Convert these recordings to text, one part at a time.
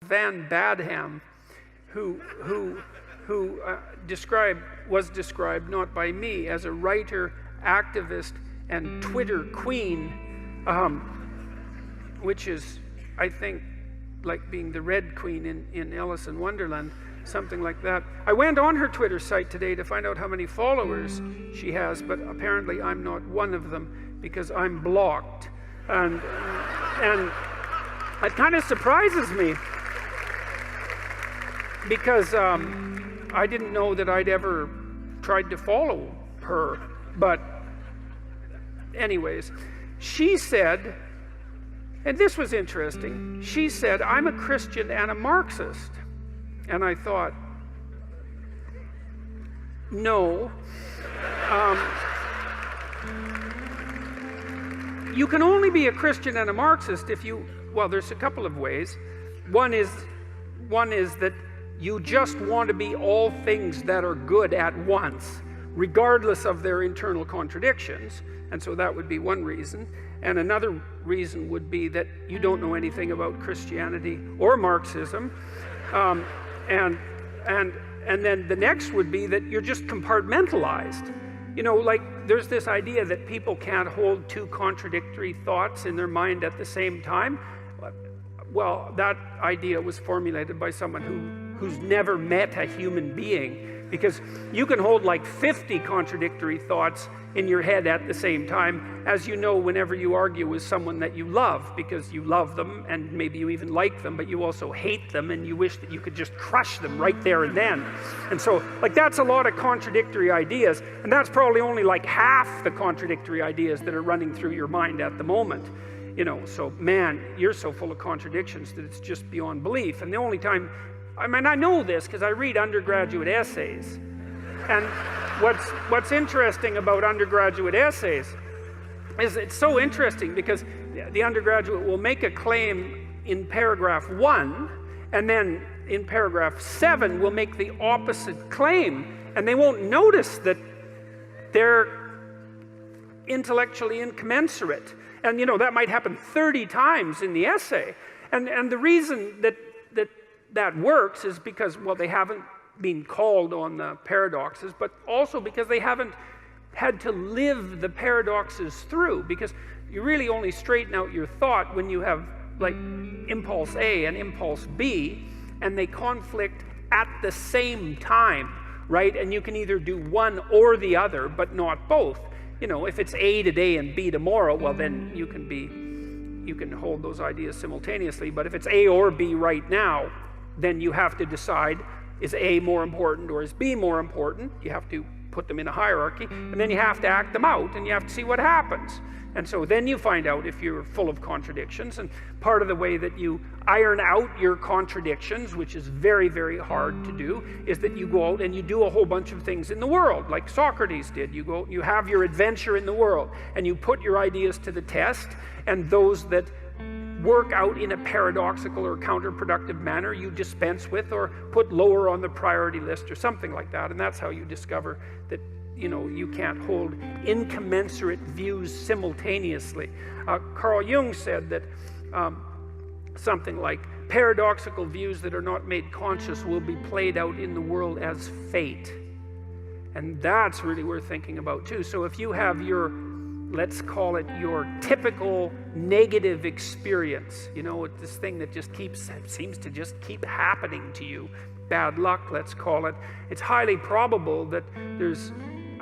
Van Badham, who was described not by me as a writer, activist, and Twitter queen, which is, I think, like being the Red Queen in Alice in Wonderland, something like that. I went on her Twitter site today to find out how many followers she has, but apparently I'm not one of them because I'm blocked. And it kind of surprises me because I didn't know that I'd ever tried to follow her. But anyways, she said, and this was interesting, she said, I'm a Christian and a Marxist. And I thought, no. You can only be a Christian and a Marxist if you, well, there's a couple of ways. One is that you just want to be all things that are good at once, regardless of their internal contradictions. And so that would be one reason. And another reason would be that you don't know anything about Christianity or Marxism. And then the next would be that you're just compartmentalized. You know, like there's this idea that people can't hold two contradictory thoughts in their mind at the same time. Well, that idea was formulated by someone who's never met a human being, because you can hold like 50 contradictory thoughts in your head at the same time, as you know, whenever you argue with someone that you love, because you love them and maybe you even like them, but you also hate them and you wish that you could just crush them right there and then. And so, like, that's a lot of contradictory ideas, and that's probably only like half the contradictory ideas that are running through your mind at the moment. You know, so man, you're so full of contradictions that it's just beyond belief. And the only time, I mean, I know this because I read undergraduate essays. And what's interesting about undergraduate essays is it's so interesting because the undergraduate will make a claim in paragraph 1, and then in paragraph 7 will make the opposite claim, and they won't notice that they're intellectually incommensurate. And you know, that might happen 30 times in the essay. And the reason that works is because, well, they haven't been called on the paradoxes, but also because they haven't had to live the paradoxes through, because you really only straighten out your thought when you have like impulse A and impulse B, and they conflict at the same time, right? And you can either do one or the other, but not both. You know, if it's A today and B tomorrow, well, then you can hold those ideas simultaneously. But if it's A or B right now, then you have to decide, is A more important or is B more important? You have to put them in a hierarchy, and then you have to act them out, and you have to see what happens. And so then you find out if you're full of contradictions, and part of the way that you iron out your contradictions, which is very, very hard to do, is that you go out and you do a whole bunch of things in the world, like Socrates did. You go, you have your adventure in the world, and you put your ideas to the test, and those that work out in a paradoxical or counterproductive manner you dispense with or put lower on the priority list or something like that. And that's how you discover that, you know, you can't hold incommensurate views simultaneously. Carl Jung said that something like, paradoxical views that are not made conscious will be played out in the world as fate. And that's really worth thinking about too. So if you have your, let's call it your typical negative experience, you know, this thing that just seems to just keep happening to you, bad luck, let's call it, it's highly probable that there's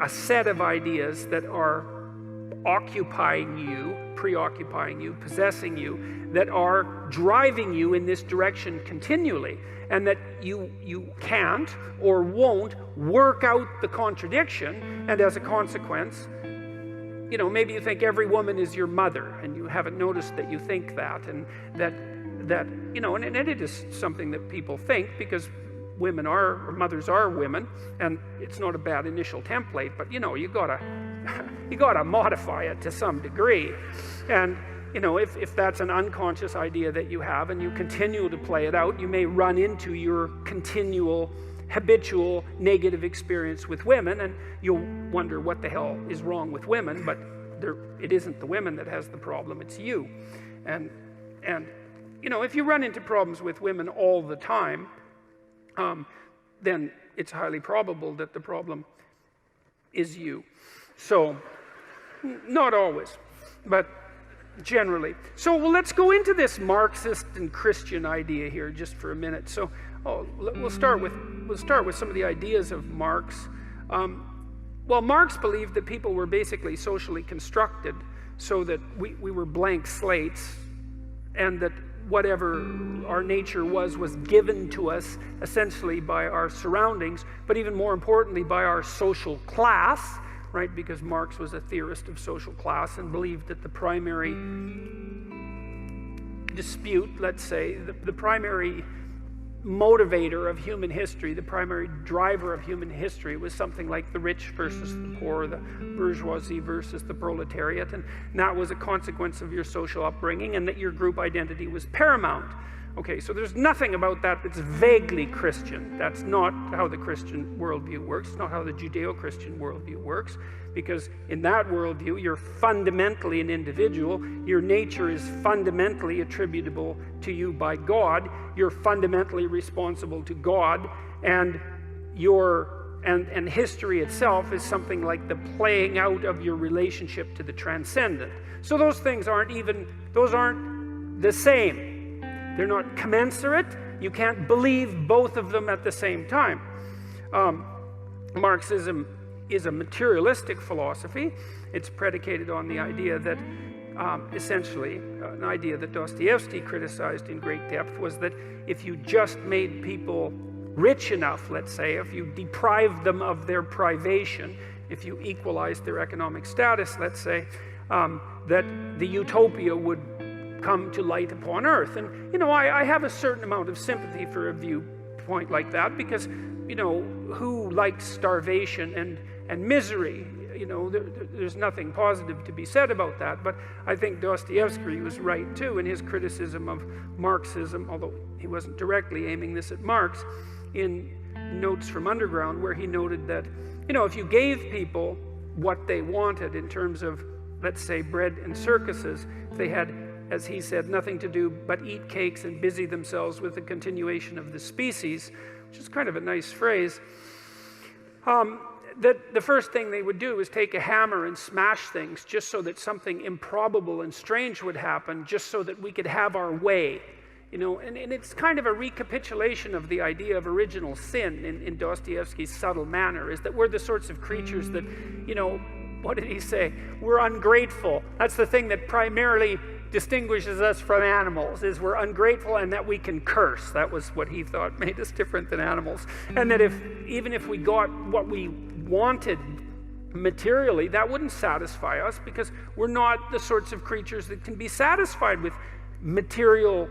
a set of ideas that are occupying you, preoccupying you, possessing you, that are driving you in this direction continually, and that you can't or won't work out the contradiction, and as a consequence, you know, maybe you think every woman is your mother, and you haven't noticed that you think that, and that you know, and it is something that people think, because women are, or mothers are women, and it's not a bad initial template, but you know, you gotta modify it to some degree. And you know, if that's an unconscious idea that you have and you continue to play it out, you may run into your continual habitual negative experience with women, and you'll wonder what the hell is wrong with women, but it isn't the women that has the problem, it's you. And if you run into problems with women all the time, then it's highly probable that the problem is you. So, not always, but generally. So let's go into this Marxist and Christian idea here just for a minute. So we'll start with some of the ideas of Marx. Well, Marx believed that people were basically socially constructed so that we were blank slates, and that whatever our nature was given to us essentially by our surroundings, but even more importantly by our social class, right? Because Marx was a theorist of social class and believed that the primary dispute, let's say, the primary motivator of human history, the primary driver of human history was something like the rich versus the poor, the bourgeoisie versus the proletariat, and that was a consequence of your social upbringing, and that your group identity was paramount. Okay, so there's nothing about that that's vaguely Christian. That's not how the Christian worldview works. It's not how the Judeo-Christian worldview works, because in that worldview, you're fundamentally an individual. Your nature is fundamentally attributable to you by God. You're fundamentally responsible to God, and and history itself is something like the playing out of your relationship to the transcendent. So those things aren't the same. They're not commensurate. You can't believe both of them at the same time. Marxism is a materialistic philosophy. It's predicated on the idea that, essentially, an idea that Dostoevsky criticized in great depth was that if you just made people rich enough, let's say, if you deprived them of their privation, if you equalized their economic status, let's say, that the utopia would come to light upon earth. And I have a certain amount of sympathy for a viewpoint like that, because who likes starvation and misery? There's nothing positive to be said about that. But I think Dostoevsky was right too in his criticism of Marxism, although he wasn't directly aiming this at Marx, in Notes from Underground, where he noted that if you gave people what they wanted in terms of, let's say, bread and circuses, if they had, as he said, nothing to do but eat cakes and busy themselves with the continuation of the species, which is kind of a nice phrase, that the first thing they would do is take a hammer and smash things just so that something improbable and strange would happen, just so that we could have our way. And it's kind of a recapitulation of the idea of original sin in Dostoevsky's subtle manner, is that we're the sorts of creatures that, what did he say? We're ungrateful. That's the thing that primarily distinguishes us from animals, is we're ungrateful and that we can curse. That was what he thought made us different than animals. And that even if we got what we wanted materially, that wouldn't satisfy us, because we're not the sorts of creatures that can be satisfied with material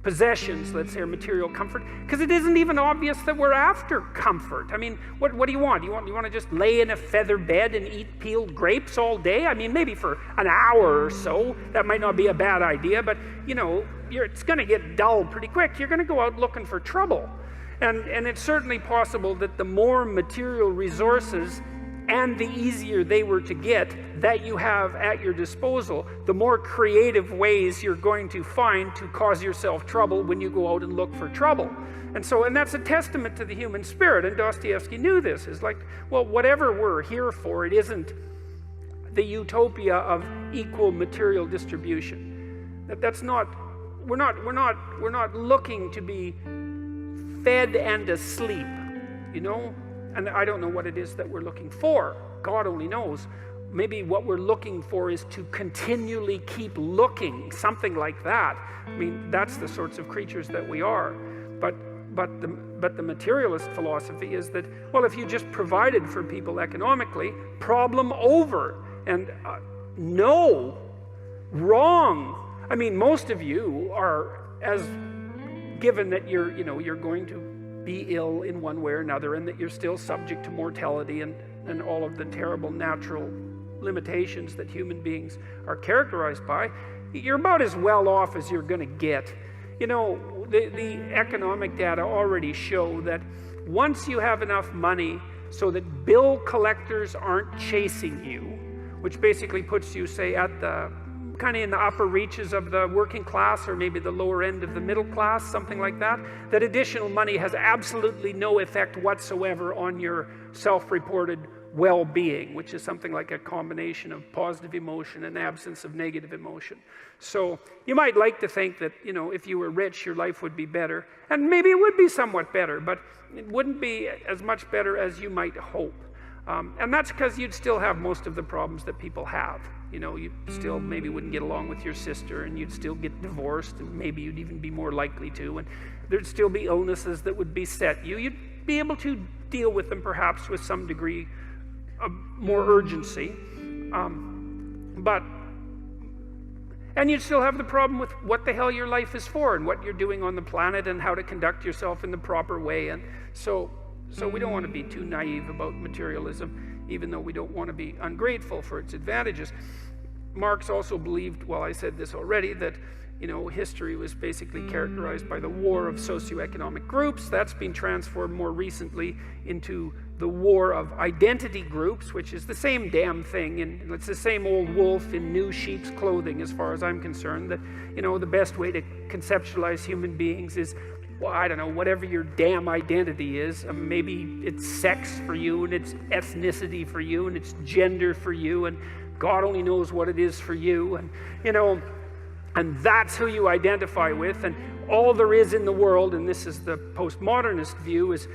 possessions, let's say, or material comfort, because it isn't even obvious that we're after comfort. I mean, what do you want? You want to just lay in a feather bed and eat peeled grapes all day? I mean, maybe for an hour or so, that might not be a bad idea, but it's going to get dull pretty quick. You're going to go out looking for trouble. And it's certainly possible that the more material resources and the easier they were to get that you have at your disposal, the more creative ways you're going to find to cause yourself trouble when you go out and look for trouble. And that's a testament to the human spirit, and Dostoevsky knew this. It's like, well, whatever we're here for, it isn't the utopia of equal material distribution. We're not looking to be fed and asleep, And I don't know what it is that we're looking for. God only knows. Maybe what we're looking for is to continually keep looking, something like that. I mean, that's the sorts of creatures that we are. But the materialist philosophy is that, well, if you just provided for people economically, problem over. And no, wrong. I mean, most of you are, as given that you're going to be ill in one way or another, and that you're still subject to mortality and all of the terrible natural limitations that human beings are characterized by, you're about as well off as you're going to get. The economic data already show that once you have enough money so that bill collectors aren't chasing you, which basically puts you, say, at the kind of in the upper reaches of the working class or maybe the lower end of the middle class, something like that, that additional money has absolutely no effect whatsoever on your self-reported well-being, which is something like a combination of positive emotion and absence of negative emotion. So you might like to think that, you know, if you were rich, your life would be better. And maybe it would be somewhat better, but it wouldn't be as much better as you might hope. And that's because you'd still have most of the problems that people have. You know, you still maybe wouldn't get along with your sister, and you'd still get divorced, and maybe you'd even be more likely to. And there'd still be illnesses that would beset you. You'd be able to deal with them perhaps with some degree of more urgency. And you'd still have the problem with what the hell your life is for and what you're doing on the planet and how to conduct yourself in the proper way. And so we don't want to be too naive about materialism, even though we don't want to be ungrateful for its advantages. Marx also believed, well, I said this already, that, you know, history was basically characterized by the war of socioeconomic groups. That's been transformed more recently into the war of identity groups, which is the same damn thing, and it's the same old wolf in new sheep's clothing as far as I'm concerned. That, you know, the best way to conceptualize human beings is, well, I don't know, whatever your damn identity is. Maybe it's sex for you, and it's ethnicity for you, and it's gender for you, and God only knows what it is for you, and, you know, and that's who you identify with. And all there is in the world, and this is the postmodernist view, is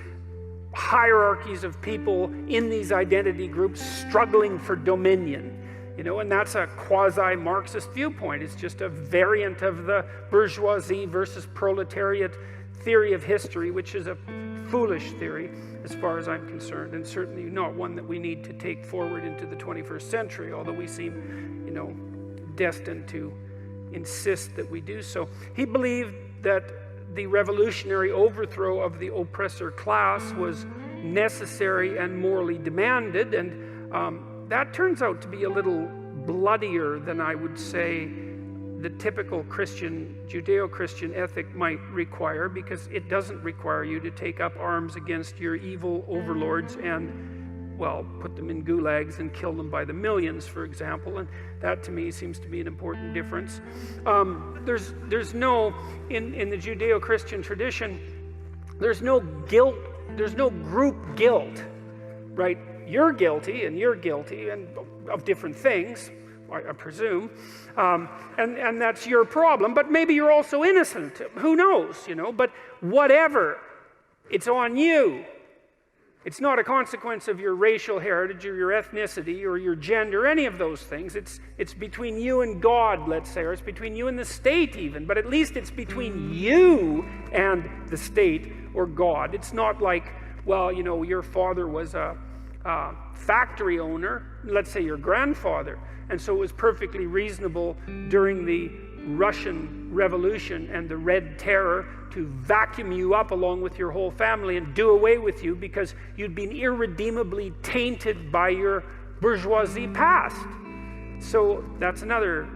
hierarchies of people in these identity groups struggling for dominion. You know, and that's a quasi-Marxist viewpoint. It's just a variant of the bourgeoisie versus proletariat theory of history, which is a foolish theory as far as I'm concerned, and certainly not one that we need to take forward into the 21st century, although we seem, you know, destined to insist that we do so. He believed that the revolutionary overthrow of the oppressor class was necessary and morally demanded, and that turns out to be a little bloodier than I would say the typical Christian, Judeo-Christian ethic might require, because it doesn't require you to take up arms against your evil overlords and, well, put them in gulags and kill them by the millions, for example. And that to me seems to be an important difference. There's no, in the Judeo-Christian tradition, there's no guilt, there's no group guilt, right? You're guilty and you're guilty, and of different things, I presume, and that's your problem, but maybe you're also innocent. Who knows, you know, but whatever, it's on you. It's not a consequence of your racial heritage or your ethnicity or your gender, any of those things. It's between you and God, let's say, or it's between you and the state even, but at least it's between you and the state or God. It's not like, well, you know, your father was a factory owner, let's say your grandfather, and so it was perfectly reasonable during the Russian Revolution and the Red Terror to vacuum you up along with your whole family and do away with you because you'd been irredeemably tainted by your bourgeoisie past. So that's another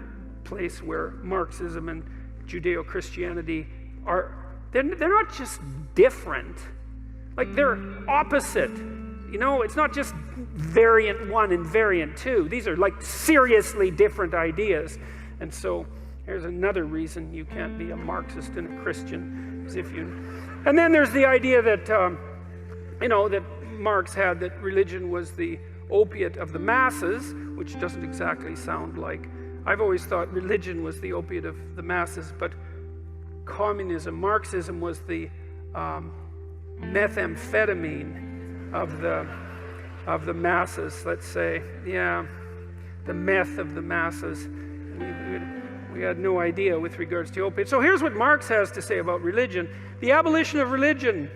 place where Marxism and Judeo-Christianity they're not just different, like they're opposite. You know, it's not just variant 1 and variant 2. These are like seriously different ideas. And so here's another reason you can't be a Marxist and a Christian. And then there's the idea that, you know, that Marx had, that religion was the opiate of the masses, which doesn't exactly sound like. I've always thought religion was the opiate of the masses, but communism, Marxism was the methamphetamine of the masses, let's say. Yeah, the meth of the masses. We had no idea with regards to opiates. So here's what Marx has to say about religion. The abolition of religion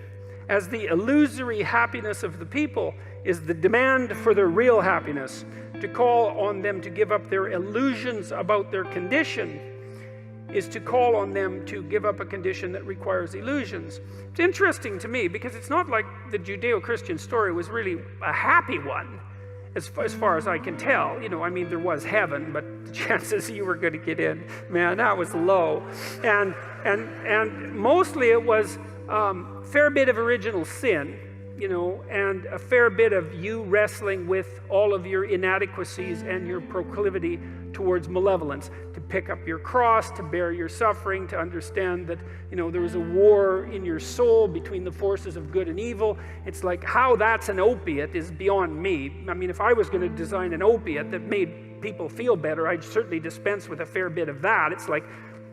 as the illusory happiness of the people is the demand for their real happiness. To call on them to give up their illusions about their condition is to call on them to give up a condition that requires illusions. It's interesting to me because it's not like the Judeo-Christian story was really a happy one, as far as I can tell. You know, I mean, there was heaven, but the chances you were going to get in, man, that was low. And mostly it was a fair bit of original sin, you know, and a fair bit of you wrestling with all of your inadequacies and your proclivity towards malevolence. To pick up your cross, to bear your suffering, to understand that, there is a war in your soul between the forces of good and evil. It's like how that's an opiate is beyond me. I mean, if I was going to design an opiate that made people feel better, I'd certainly dispense with a fair bit of that. It's like,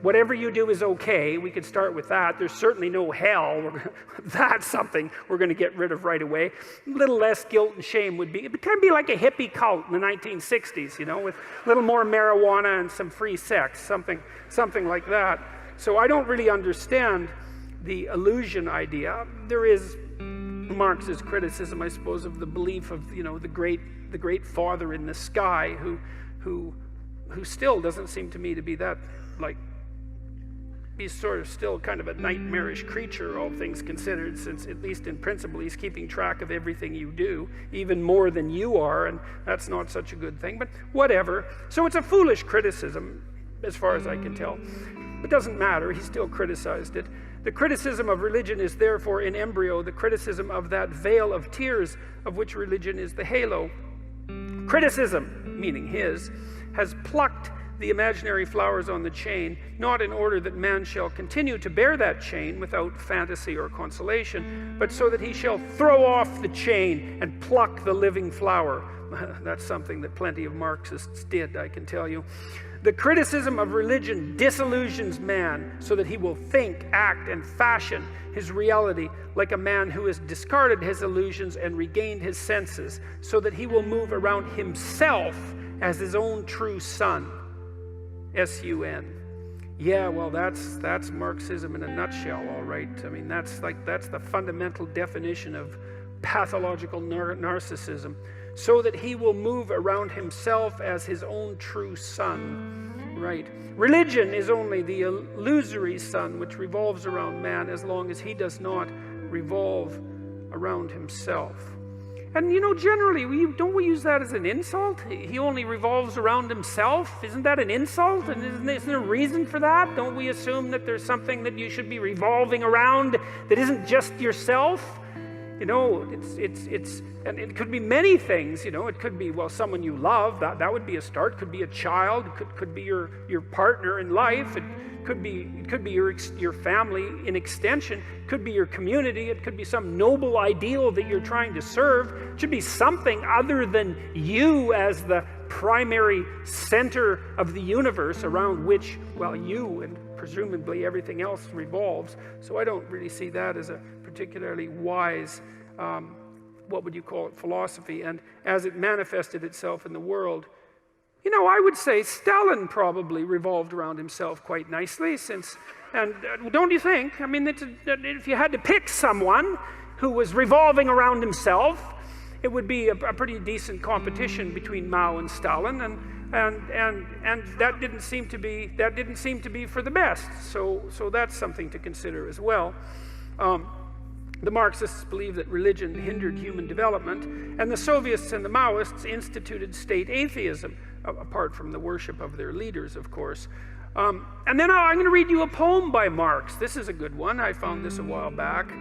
whatever you do is okay. We could start with that. There's certainly no hell. That's something we're going to get rid of right away. A little less guilt and shame would be. It can be like a hippie cult in the 1960s, with a little more marijuana and some free sex, something like that. So I don't really understand the illusion idea. There is Marx's criticism, I suppose, of the belief of the great father in the sky who still doesn't seem to me to be that like. He's sort of still kind of a nightmarish creature, all things considered, since at least in principle he's keeping track of everything you do, even more than you are, and that's not such a good thing, but whatever. So it's a foolish criticism, as far as I can tell. It doesn't matter, he still criticized it. The criticism of religion is therefore in embryo the criticism of that veil of tears of which religion is the halo. Criticism, meaning his, has plucked the imaginary flowers on the chain, not in order that man shall continue to bear that chain without fantasy or consolation, but so that he shall throw off the chain and pluck the living flower. That's something that plenty of Marxists did, I can tell you. The criticism of religion disillusions man so that he will think, act, and fashion his reality like a man who has discarded his illusions and regained his senses, so that he will move around himself as his own true sun. S-U-N. Yeah, well, that's Marxism in a nutshell, all right. I mean, that's the fundamental definition of pathological narcissism. So that he will move around himself as his own true sun, right. Religion is only the illusory sun which revolves around man as long as he does not revolve around himself. And generally, don't we use that as an insult? He only revolves around himself. Isn't that an insult? And isn't there a reason for that? Don't we assume that there's something that you should be revolving around that isn't just yourself? It's and it could be many things. It could be, well, someone you love. That would be a start. Could be a child. Could be your partner in life. It could be your family in extension. It could be your community. It could be some noble ideal that you're trying to serve. It should be something other than you as the primary center of the universe around which, well, you and presumably everything else revolves. So I don't really see that as a particularly wise, what would you call it, philosophy. And as it manifested itself in the world, I would say Stalin probably revolved around himself quite nicely, and don't you think? I mean, if you had to pick someone who was revolving around himself, it would be a pretty decent competition between Mao and Stalin, and that didn't seem to be for the best. So that's something to consider as well. The Marxists believe that religion hindered human development, and the Soviets and the Maoists instituted state atheism, apart from the worship of their leaders, of course. And then I'm going to read you a poem by Marx. This is a good one. I found this a while back.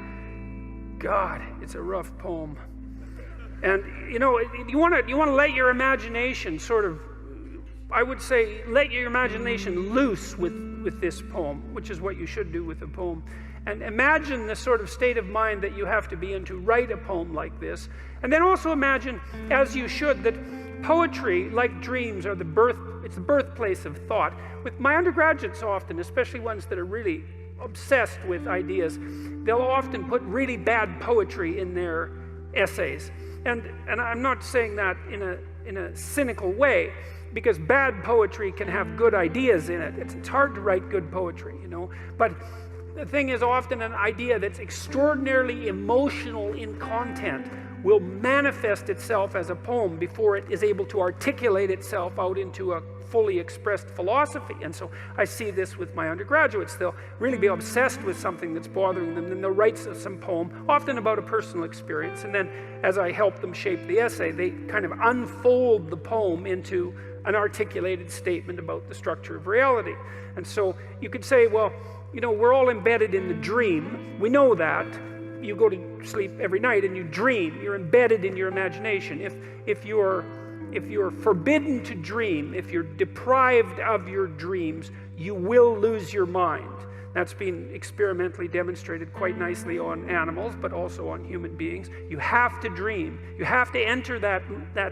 God, it's a rough poem. And you want to let your imagination sort of, I would say, let your imagination loose with this poem, which is what you should do with a poem. And imagine the sort of state of mind that you have to be in to write a poem like this. And then also imagine, as you should, that poetry, like dreams, it's the birthplace of thought. With my undergraduates often, especially ones that are really obsessed with ideas, they'll often put really bad poetry in their essays. And I'm not saying that in a cynical way, because bad poetry can have good ideas in it. It's hard to write good poetry, But the thing is, often an idea that's extraordinarily emotional in content will manifest itself as a poem before it is able to articulate itself out into a fully expressed philosophy. And so I see this with my undergraduates. They'll really be obsessed with something that's bothering them, then they'll write some poem, often about a personal experience, and then as I help them shape the essay, they kind of unfold the poem into an articulated statement about the structure of reality. And so you could say, well, we're all embedded in the dream. We know that. You go to sleep every night and you dream. You're embedded in your imagination. If you're you're forbidden to dream, if you're deprived of your dreams, you will lose your mind. That's been experimentally demonstrated quite nicely on animals, but also on human beings. You have to dream. You have to enter that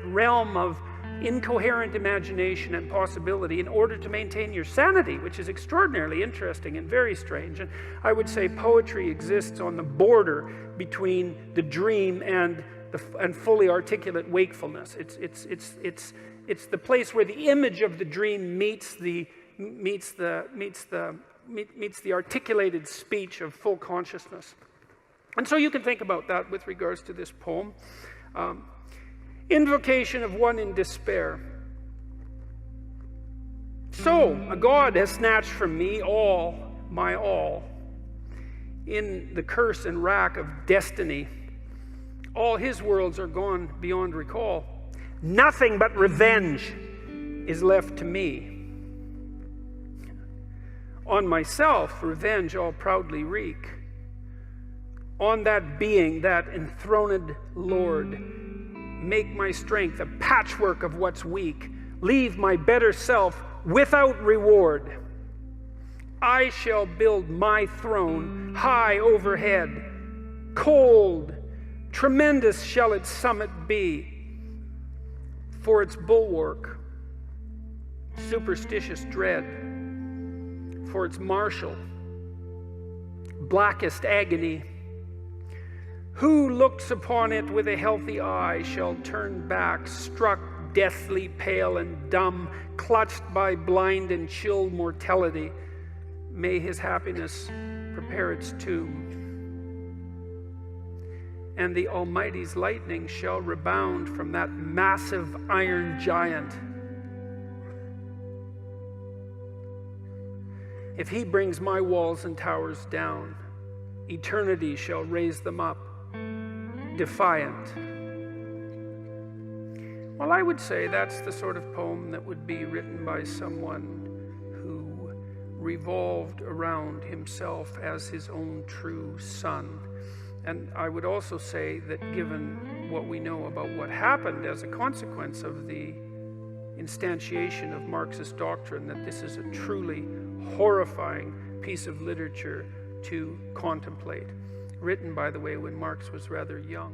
realm of incoherent imagination and possibility in order to maintain your sanity, which is extraordinarily interesting and very strange. And I would say poetry exists on the border between the dream and fully articulate wakefulness. It's the place where the image of the dream meets the articulated speech of full consciousness. And so you can think about that with regards to this poem. Invocation of one in despair. So, a God has snatched from me all, my all. In the curse and rack of destiny, all his worlds are gone beyond recall. Nothing but revenge is left to me. On myself, revenge I'll proudly wreak. On that being, that enthroned Lord, make my strength a patchwork of what's weak. Leave my better self without reward. I shall build my throne high overhead. Cold, tremendous shall its summit be. For its bulwark, superstitious dread. For its marshal, blackest agony. Who looks upon it with a healthy eye shall turn back, struck deathly pale and dumb, clutched by blind and chill mortality. May his happiness prepare its tomb. And the Almighty's lightning shall rebound from that massive iron giant. If he brings my walls and towers down, eternity shall raise them up, defiant. Well, I would say that's the sort of poem that would be written by someone who revolved around himself as his own true son. And I would also say that given what we know about what happened as a consequence of the instantiation of Marxist doctrine, that this is a truly horrifying piece of literature to contemplate. Written, by the way, when Marx was rather young.